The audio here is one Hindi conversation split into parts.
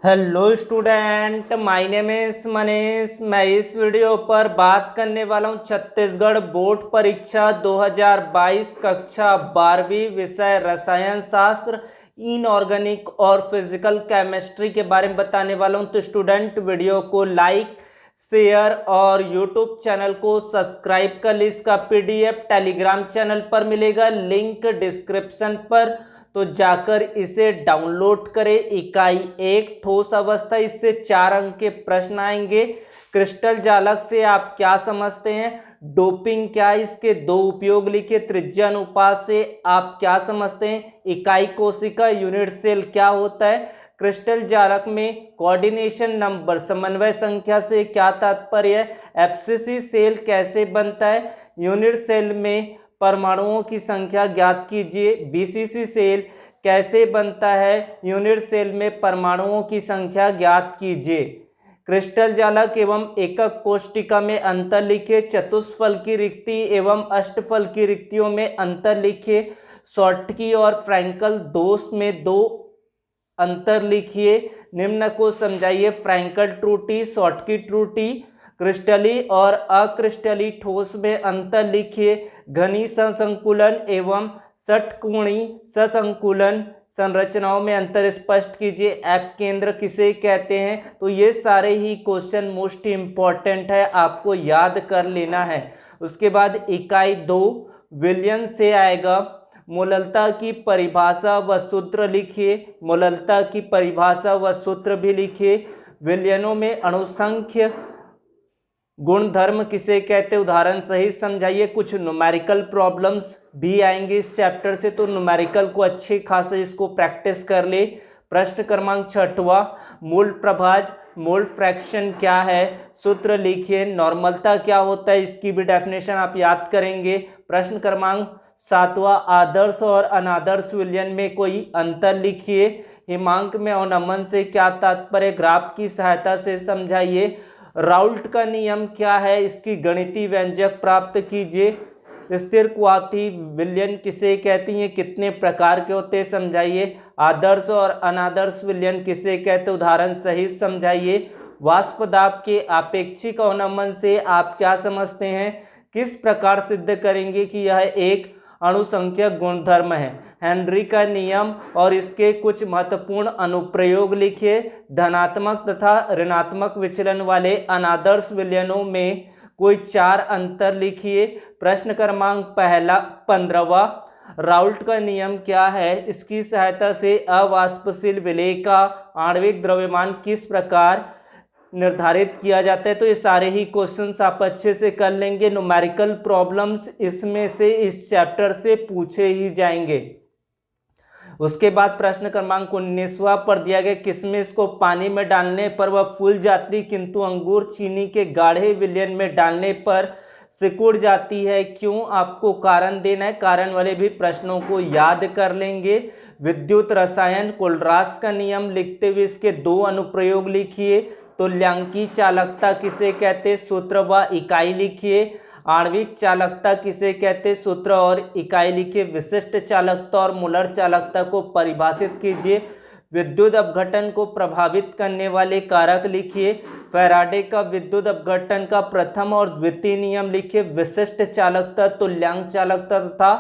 Hello student, my name is Manish. मैं इस वीडियो पर बात करने वाला हूं छत्तीसगढ़ बोर्ड परीक्षा 2022 कक्षा 12वीं विषय रसायन शास्त्र इनऑर्गेनिक और फिजिकल केमिस्ट्री के बारे में बताने वाला हूं। तो स्टूडेंट वीडियो को लाइक शेयर और यूट्यूब चैनल को सब्सक्राइब कर ली। इसका पीडीएफ टेलीग्राम चैनल पर मिलेगा, लिंक डिस्क्रिप्शन पर, तो जाकर इसे डाउनलोड करें। इकाई 1 ठोस अवस्था, इससे 4 अंक के प्रश्न आएंगे। क्रिस्टल जालक से आप क्या समझते हैं? डोपिंग क्या है, इसके 2 उपयोग लिखे। त्रिज्या अनुपात से आप क्या समझते हैं? इकाई कोशिका यूनिट सेल क्या होता है? क्रिस्टल जालक में कोऑर्डिनेशन नंबर समन्वय संख्या से क्या तात्पर्य है? एफसीसी सेल कैसे बनता है? यूनिट सेल में परमाणुओं की संख्या ज्ञात कीजिए। बीसीसी सेल कैसे बनता है? यूनिट सेल में परमाणुओं की संख्या ज्ञात कीजिए। क्रिस्टल जालक एवं एकक कोष्टिका में अंतर लिखिए। चतुष्फल की रिक्ति एवं अष्टफल की रिक्तियों में अंतर लिखिए। शॉर्टकी और फ्रैंकल दोष में 2 अंतर लिखिए। निम्न को समझाइए। फ्रैंकल त्रुटि, शॉर्टकी त्रुटि। क्रिस्टली और अक्रिस्टली ठोस में अंतर लिखिए। घनी ससंकुलन एवं षटकोणी ससंकुलन संरचनाओं में अंतर स्पष्ट कीजिए। एप केंद्र किसे कहते हैं? तो ये सारे ही क्वेश्चन मोस्ट इंपॉर्टेंट है, आपको याद कर लेना है। उसके बाद इकाई 2 विलयन से आएगा। मोललता की परिभाषा व सूत्र लिखिए। मोललता की परिभाषा व सूत्र भी लिखिए। विलयनों में अणुसंख्य गुणधर्म किसे कहते हैं? उदाहरण सहित समझाइए। कुछ न्यूमेरिकल प्रॉब्लम्स भी आएंगे इस चैप्टर से, तो न्यूमेरिकल को अच्छे खासे इसको प्रैक्टिस कर ले। प्रश्न क्रमांक 6वां, मूल प्रभाज मोल फ्रैक्शन क्या है? सूत्र लिखिए। नॉर्मलता क्या होता है, इसकी भी डेफिनेशन आप याद करेंगे। प्रश्न क्रमांक 7वां, आदर्श और अनादर्श विलयन में कोई अंतर लिखिए। हिमांक में अवनमन से क्या तात्पर्य? ग्राफ की सहायता से समझाइए। राउल्ट का नियम क्या है, इसकी गणितीय व्यंजक प्राप्त कीजिए। स्थिर क्वाथी विलयन किसे कहती हैं? कितने प्रकार के होते हैं समझाइए। आदर्श और अनादर्श विलयन किसे कहते हैं? उदाहरण सहित समझाइए। वाष्प दाब के आपेक्षिक अवनमन से आप क्या समझते हैं? किस प्रकार सिद्ध करेंगे कि यह एक अणुसंख्यक गुणधर्म है? हेनरी का नियम और इसके कुछ महत्वपूर्ण अनुप्रयोग लिखिए। धनात्मक तथा ऋणात्मक विचलन वाले अनादर्श विलयनों में कोई 4 अंतर लिखिए। प्रश्न क्रमांक 15वां, राउल्ट का नियम क्या है? इसकी सहायता से अवाष्पशील विलेय का आणविक द्रव्यमान किस प्रकार निर्धारित किया जाता है? तो ये सारे ही क्वेश्चंस आप अच्छे से कर लेंगे। न्यूमेरिकल प्रॉब्लम्स इसमें से इस चैप्टर से पूछे ही जाएंगे। उसके बाद प्रश्न क्रमांक 19वां पर दिया गया, किशमिश को पानी में डालने पर वह फूल जाती, किंतु अंगूर चीनी के गाढ़े विलयन में डालने पर सिकुड़ जाती है, क्यों? आपको कारण देना है। कारण वाले भी प्रश्नों को याद कर लेंगे। विद्युत रसायन कोलरास का नियम लिखते हुए इसके 2 अनुप्रयोग लिखिए। तुल्यांकी चालकता किसे कहते? सूत्र व इकाई लिखिए। आणविक चालकता किसे कहते? सूत्र और इकाई लिखिए। विशिष्ट चालकता और मुलर चालकता को परिभाषित कीजिए। विद्युत अपघटन को प्रभावित करने वाले कारक लिखिए। फैराडे का विद्युत अपघटन का प्रथम और द्वितीय नियम लिखिए। विशिष्ट चालकता, तुल्यांक चालकता तथा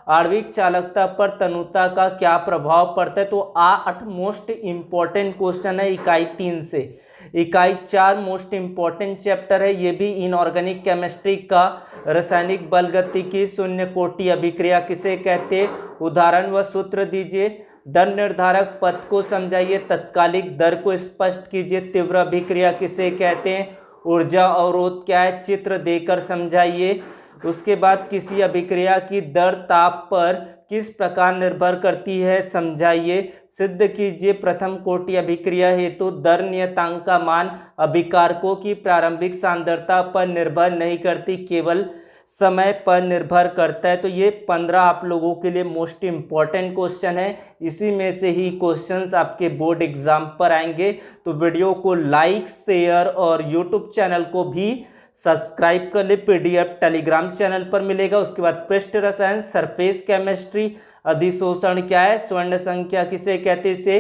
आणविक चालकता पर तनुता का क्या प्रभाव पड़ता है? तो 8 मोस्ट इंपॉर्टेंट क्वेश्चन है इकाई 3 से। इकाई 4 मोस्ट इंपॉर्टेंट चैप्टर है, ये भी इनऑर्गेनिक केमिस्ट्री का। रासायनिक बल गतिकी शून्य कोटि अभिक्रिया किसे कहते? उदाहरण व सूत्र दीजिए। दर निर्धारक पद को समझाइए। तत्कालिक दर को स्पष्ट कीजिए। तीव्र अभिक्रिया किसे कहते हैं? ऊर्जा अवरोध क्या है, चित्र देकर समझाइए। उसके बाद किसी अभिक्रिया की दर ताप पर किस प्रकार निर्भर करती है, समझाइए। सिद्ध कीजिए प्रथम कोटि अभिक्रिया हेतु दर नियतांक का मान अभिकारकों की प्रारंभिक सांद्रता पर निर्भर नहीं करती, केवल समय पर निर्भर करता है। तो ये 15 आप लोगों के लिए मोस्ट इंपॉर्टेंट क्वेश्चन है। इसी में से ही क्वेश्चंस आपके बोर्ड एग्जाम पर आएंगे। तो वीडियो को लाइक शेयर और यूट्यूब चैनल को भी सब्सक्राइब कर ले। पीडीएफ टेलीग्राम चैनल पर मिलेगा। उसके बाद पृष्ठ रसायन, सरफेस केमिस्ट्री, अधिशोषण क्या है, स्वर्ण संख्या किसे कहते हैं, इसे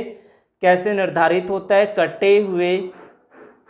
कैसे निर्धारित होता है? कटे हुए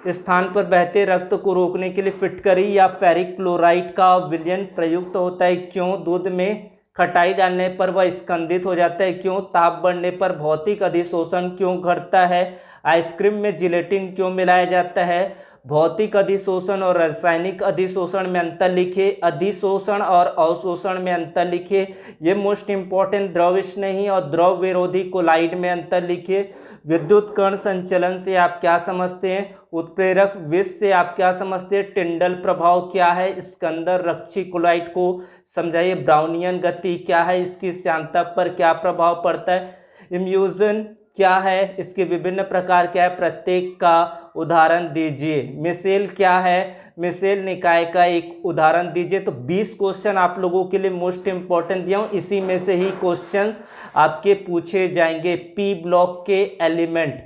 स्थान पर बहते रक्त को रोकने के लिए फिटकरी या फेरिक क्लोराइड का विलयन प्रयुक्त होता है। क्यों? दूध में खटाई डालने पर वह स्कंदित हो जाता है। क्यों? ताप बढ़ने पर भौतिक अधिशोषण क्यों घटता है? आइसक्रीम में जिलेटिन क्यों मिलाया जाता है? भौतिक अधिशोषण और रासायनिक अधिशोषण में अंतर लिखे। अधिशोषण और अवशोषण में अंतर लिखे। ये मोस्ट इंपॉर्टेंट। द्रव स्नेही और द्रव विरोधी कोलाइड में अंतर लिखे। विद्युत कण संचलन से आप क्या समझते हैं? उत्प्रेरक विष से आप क्या समझते हैं? टिंडल प्रभाव क्या है? स्कंदर रक्षी कोलाइड को समझाइए। ब्राउनियन गति क्या है? इसकी श्यानता पर क्या प्रभाव पड़ता है? इम्यूजन क्या है? इसके विभिन्न प्रकार क्या है? प्रत्येक का उदाहरण दीजिए। मिसेल क्या है? मिसेल निकाय का एक उदाहरण दीजिए। तो 20 क्वेश्चन आप लोगों के लिए मोस्ट इंपॉर्टेंट दिया हूँ, इसी में से ही क्वेश्चंस आपके पूछे जाएंगे। पी ब्लॉक के एलिमेंट।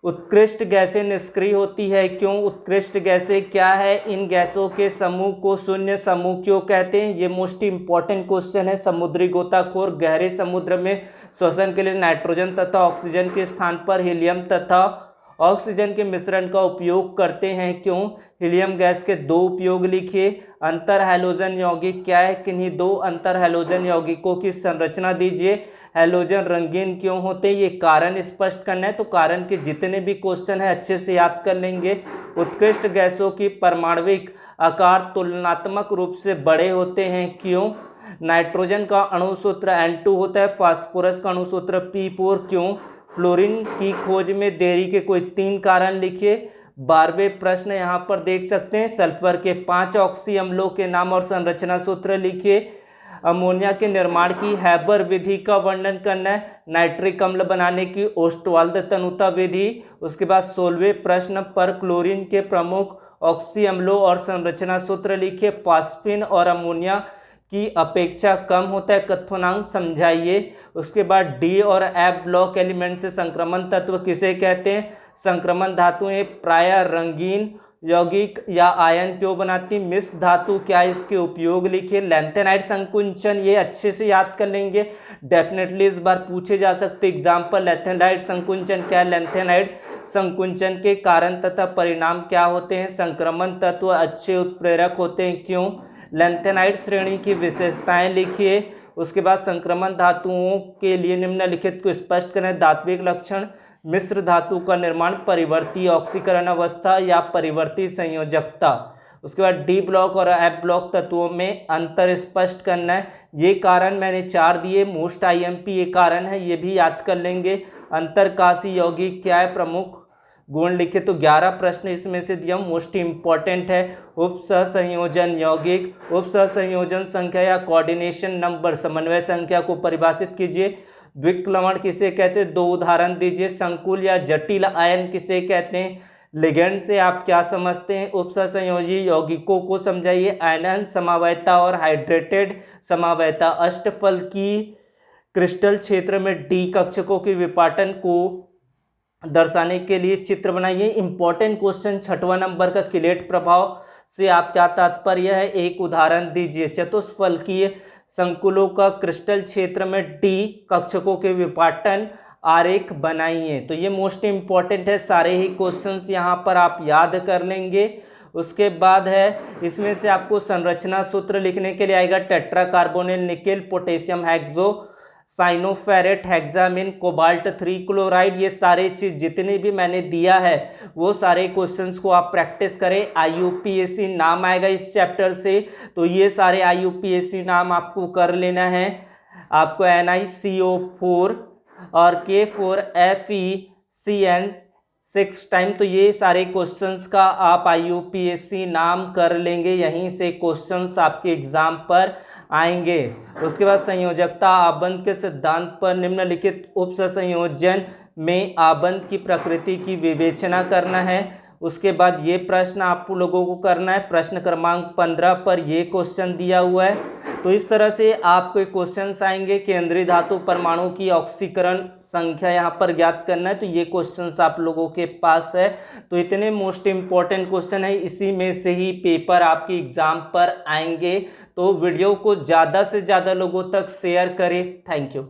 उत्कृष्ट गैसें निष्क्रिय होती है। क्यों? उत्कृष्ट गैसें क्या है? इन गैसों के समूह को शून्य समूह क्यों कहते हैं? ये मोस्ट इंपॉर्टेंट क्वेश्चन है। समुद्री गोताखोर गहरे समुद्र में श्वसन के लिए नाइट्रोजन तथा ऑक्सीजन के स्थान पर हीलियम तथा ऑक्सीजन के मिश्रण का उपयोग करते हैं। क्यों? हीलियम गैस के दो उपयोग लिखिए। अंतर हैलोजन यौगिक क्या है? किन्हीं दो अंतर हैलोजन यौगिकों की संरचना दीजिए। हैलोजन रंगीन क्यों होते हैं? ये कारण स्पष्ट करना है। तो कारण के जितने भी क्वेश्चन है अच्छे से याद कर लेंगे। उत्कृष्ट गैसों की परमाणविक आकार तुलनात्मक रूप से बड़े होते हैं। क्यों? नाइट्रोजन का अणुसूत्र N2 होता है। फास्फोरस का अणुसूत्र P4। क्यों? फ्लोरीन की खोज में देरी के कोई 3 कारण लिखिए। 12वें प्रश्न यहाँ पर देख सकते हैं। सल्फर के 5 ऑक्सी अम्लों के नाम और संरचना सूत्र लिखिए। अमोनिया के निर्माण की हैबर विधि का वर्णन करना है। नाइट्रिक अम्ल बनाने की ओस्टवाल्ड तनुता विधि। उसके बाद 16वें प्रश्न पर क्लोरीन के प्रमुख ऑक्सी अम्लों और संरचना सूत्र लिखिए। फास्फिन और अमोनिया की अपेक्षा कम होता है, कथनांक समझाइए। उसके बाद डी और एफ ब्लॉक एलिमेंट से संक्रमण तत्व किसे कहते हैं? संक्रमण धातुएं प्रायः रंगीन यौगिक या आयन क्यों बनाती? मिश्र धातु क्या है? इसके उपयोग लिखिए। लैंथेनाइड संकुंचन, ये अच्छे से याद कर लेंगे, डेफिनेटली इस बार पूछे जा सकते एग्जाम्पल। लैंथेनाइड संकुंचन क्या है? लैंथेनाइड संकुंचन के कारण तथा परिणाम क्या होते हैं? संक्रमण तत्व अच्छे उत्प्रेरक होते हैं। क्यों? लैंथेनाइड श्रेणी की विशेषताएं लिखिए। उसके बाद संक्रमण धातुओं के लिए निम्नलिखित को स्पष्ट करें। धात्विक लक्षण, मिश्र धातु का निर्माण, परिवर्ती ऑक्सीकरण अवस्था या परिवर्ती संयोजकता। उसके बाद डी ब्लॉक और एफ ब्लॉक तत्वों में अंतर स्पष्ट करना है। ये कारण मैंने 4 दिए, मोस्ट आईएमपी ये कारण है, ये भी याद कर लेंगे। अंतरकाशी यौगिक क्या है? प्रमुख गुण लिखे। तो 11 प्रश्न इसमें से दिया, मोस्ट इंपॉर्टेंट है। उपसंयोजन यौगिक, उपसंयोजन संख्या या कोऑर्डिनेशन नंबर, समन्वय संख्या को परिभाषित कीजिए। द्विक्लवण किसे कहते हैं? 2 उदाहरण दीजिए। संकुल या जटिल आयन किसे कहते हैं? लिगेंड से आप क्या समझते हैं? उपसंयोजी यौगिकों को समझाइए। आयनन समवायता और हाइड्रेटेड समवायता। अष्टफल की क्रिस्टल क्षेत्र में डी कक्षकों के विपाटन को दर्शाने के लिए चित्र बनाइए। इंपॉर्टेंट क्वेश्चन 6वां नंबर का किलेट प्रभाव से आप क्या तात्पर्य है? एक उदाहरण दीजिए। चतुष्फलकीय संकुलों का क्रिस्टल क्षेत्र में डी कक्षकों के विपाटन आरेख बनाइए। तो ये मोस्ट इंपॉर्टेंट है, सारे ही क्वेश्चंस यहाँ पर आप याद कर लेंगे। उसके बाद है इसमें से आपको संरचना सूत्र लिखने के लिए आएगा। Tetra carbonyl nickel, potassium hexa cyanoferrate, hexamine, cobalt 3 chloride. ये सारे चीज जितने भी मैंने दिया है वो सारे क्वेश्चंस को आप प्रैक्टिस करें। IUPAC नाम आएगा इस चैप्टर से, तो ये सारे IUPAC नाम आपको कर लेना है। आपको NiCO4 और K4FeCN 6 टाइम, तो ये सारे क्वेश्चंस का आप IUPAC नाम कर लेंगे, यहीं से क्वेश्चंस आपके एग्जाम पर आएंगे। उसके बाद संयोजकता आबंध के सिद्धांत पर निम्नलिखित उपसंयोजन में आबंध की प्रकृति की विवेचना करना है। उसके बाद ये प्रश्न आप लोगों को करना है। प्रश्न क्रमांक 15 पर ये क्वेश्चन दिया हुआ है। तो इस तरह से आपको क्वेश्चंस आएंगे। केंद्रीय धातु परमाणु की ऑक्सीकरण संख्या यहाँ पर ज्ञात करना है, तो ये क्वेश्चंस आप लोगों के पास है। तो इतने मोस्ट इंपॉर्टेंट क्वेश्चन है, इसी में से ही पेपर आपके एग्जाम पर आएंगे। तो वीडियो को ज़्यादा से ज़्यादा लोगों तक शेयर करें। Thank you.